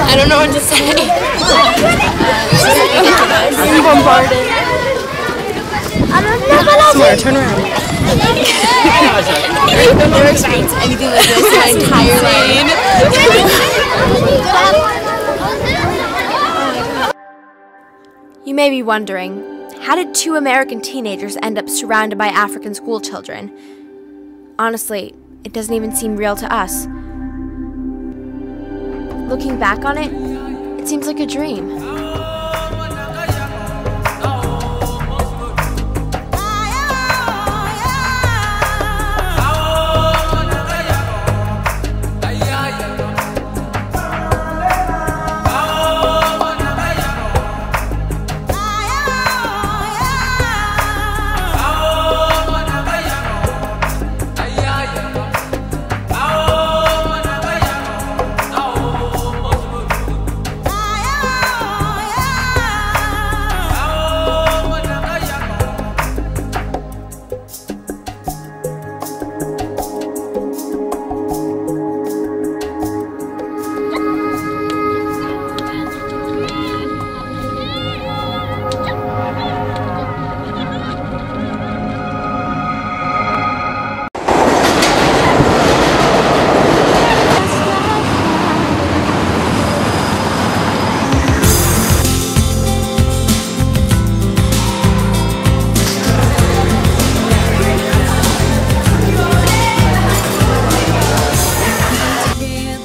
I don't know what to say. I'm bombarded. Samara, turn around. I've never experienced anything like this in my entire life. You may be wondering, how did two American teenagers end up surrounded by African school children? Honestly, it doesn't even seem real to us. Looking back on it, it seems like a dream.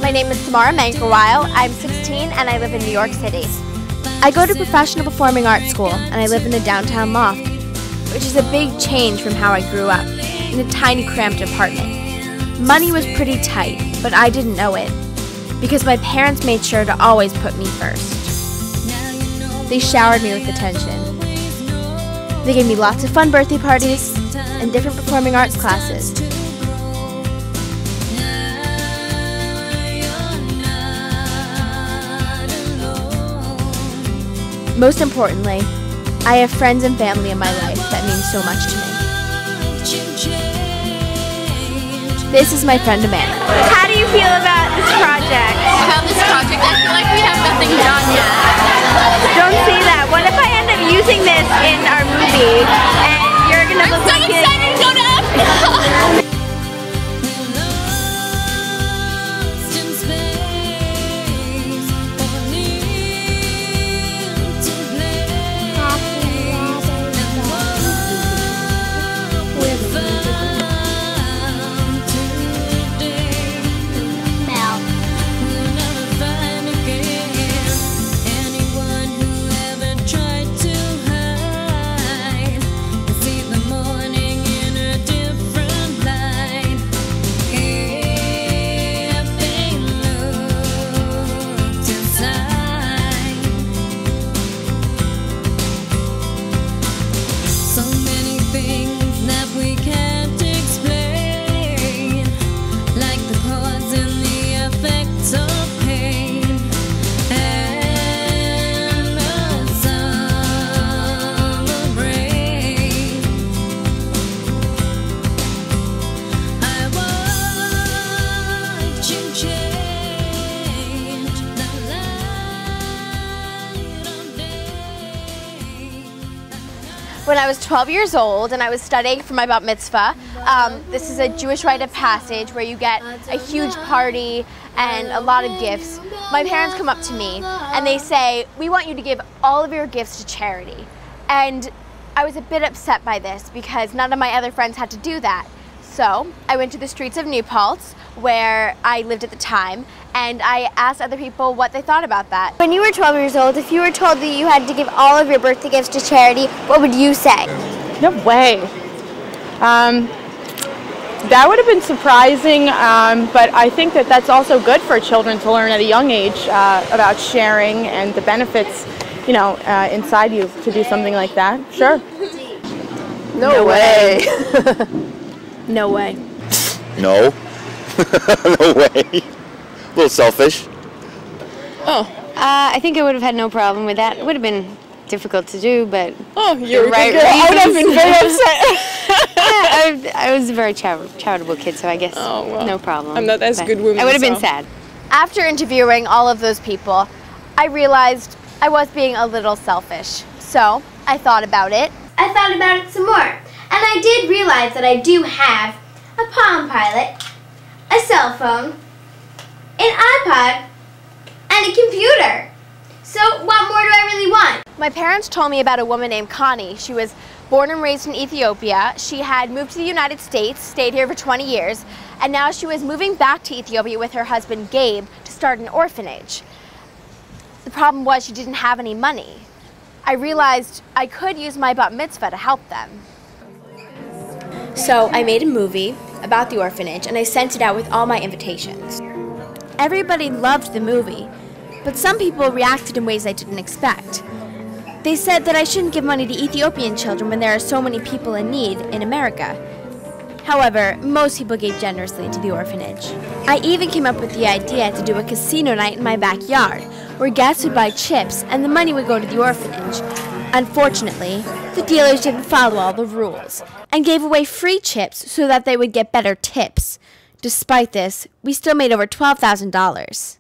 My name is Mekelle. I'm 16 and I live in New York City. I go to professional performing arts school and I live in a downtown loft, which is a big change from how I grew up, in a tiny cramped apartment. Money was pretty tight, but I didn't know it, because my parents made sure to always put me first. They showered me with attention. They gave me lots of fun birthday parties and different performing arts classes. Most importantly, I have friends and family in my life that mean so much to me. This is my friend Amanda. How do you feel about this project? About this project, I feel like we have nothing done yet. Don't say that. What if I end up using this in our movie and you're gonna look like it? I'm so excited to go to Africa! When I was 12 years old and I was studying for my bat mitzvah, this is a Jewish rite of passage where you get a huge party and a lot of gifts. My parents come up to me and they say, "We want you to give all of your gifts to charity." And I was a bit upset by this because none of my other friends had to do that. So I went to the streets of New Paltz, where I lived at the time, and I asked other people what they thought about that. When you were 12 years old, if you were told that you had to give all of your birthday gifts to charity, what would you say? No way. That would have been surprising, but I think that that's also good for children to learn at a young age about sharing and the benefits, you know, inside you to do something like that. Sure. No way. No way. No. No way. A little selfish. Oh. I think I would have had no problem with that. It would have been difficult to do, but... Oh, you're right. I would have been very upset. Yeah, I I was a very charitable kid, so I guess no problem. I'm not as But good woman. I would have been so. sad. After interviewing all of those people, I realized I was being a little selfish. So I thought about it. I thought about it some more, and I did realize that I do have a Palm Pilot, a cell phone, an iPod, and a computer. So what more do I really want? My parents told me about a woman named Connie. She was born and raised in Ethiopia. She had moved to the United States, stayed here for 20 years, and now she was moving back to Ethiopia with her husband Gabe to start an orphanage. The problem was she didn't have any money. I realized I could use my bat mitzvah to help them. So I made a movie about the orphanage and I sent it out with all my invitations. Everybody loved the movie, but some people reacted in ways I didn't expect. They said that I shouldn't give money to Ethiopian children when there are so many people in need in America. However, most people gave generously to the orphanage. I even came up with the idea to do a casino night in my backyard, where guests would buy chips and the money would go to the orphanage. Unfortunately, the dealers didn't follow all the rules and gave away free chips so that they would get better tips. Despite this, we still made over $12,000.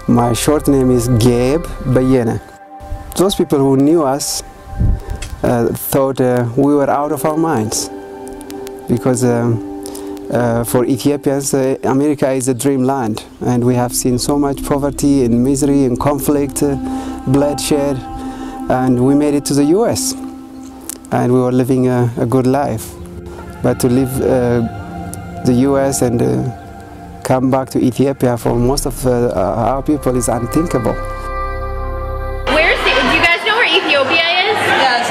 My short name is Gabe Bayena. Those people who knew us thought we were out of our minds, because for Ethiopians, America is a dream land, and we have seen so much poverty and misery and conflict, bloodshed, and we made it to the US, and we were living a good life. But to leave the US and come back to Ethiopia for most of our people is unthinkable. Do you guys know where Ethiopia is? Yeah, it's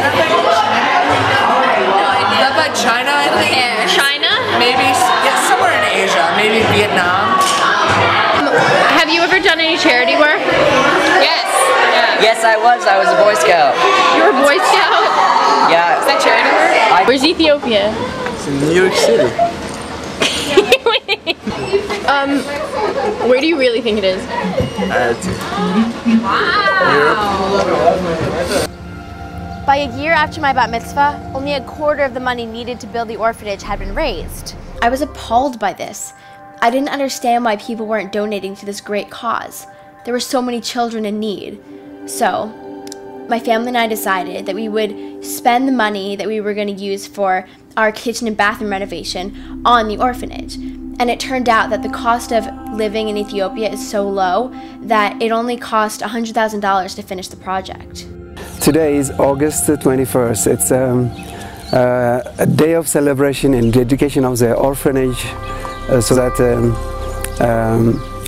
not by China, I think. China? Maybe, yeah, somewhere in Asia, maybe Vietnam. Have you ever done any charity work? Yes. Yes, I was a Boy Scout. You were a Boy Scout? Yeah. Is that charity work? Where's Ethiopia? It's in New York City. Where do you really think it is? By a year after my bat mitzvah, only a quarter of the money needed to build the orphanage had been raised. I was appalled by this. I didn't understand why people weren't donating to this great cause. There were so many children in need. So, my family and I decided that we would spend the money that we were going to use for our kitchen and bathroom renovation on the orphanage. And it turned out that the cost of living in Ethiopia is so low that it only cost $100,000 to finish the project. Today is August 21st. It's a day of celebration and dedication of the orphanage, so that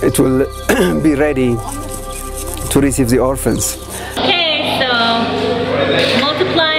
it will be ready to receive the orphans. Okay, so multiply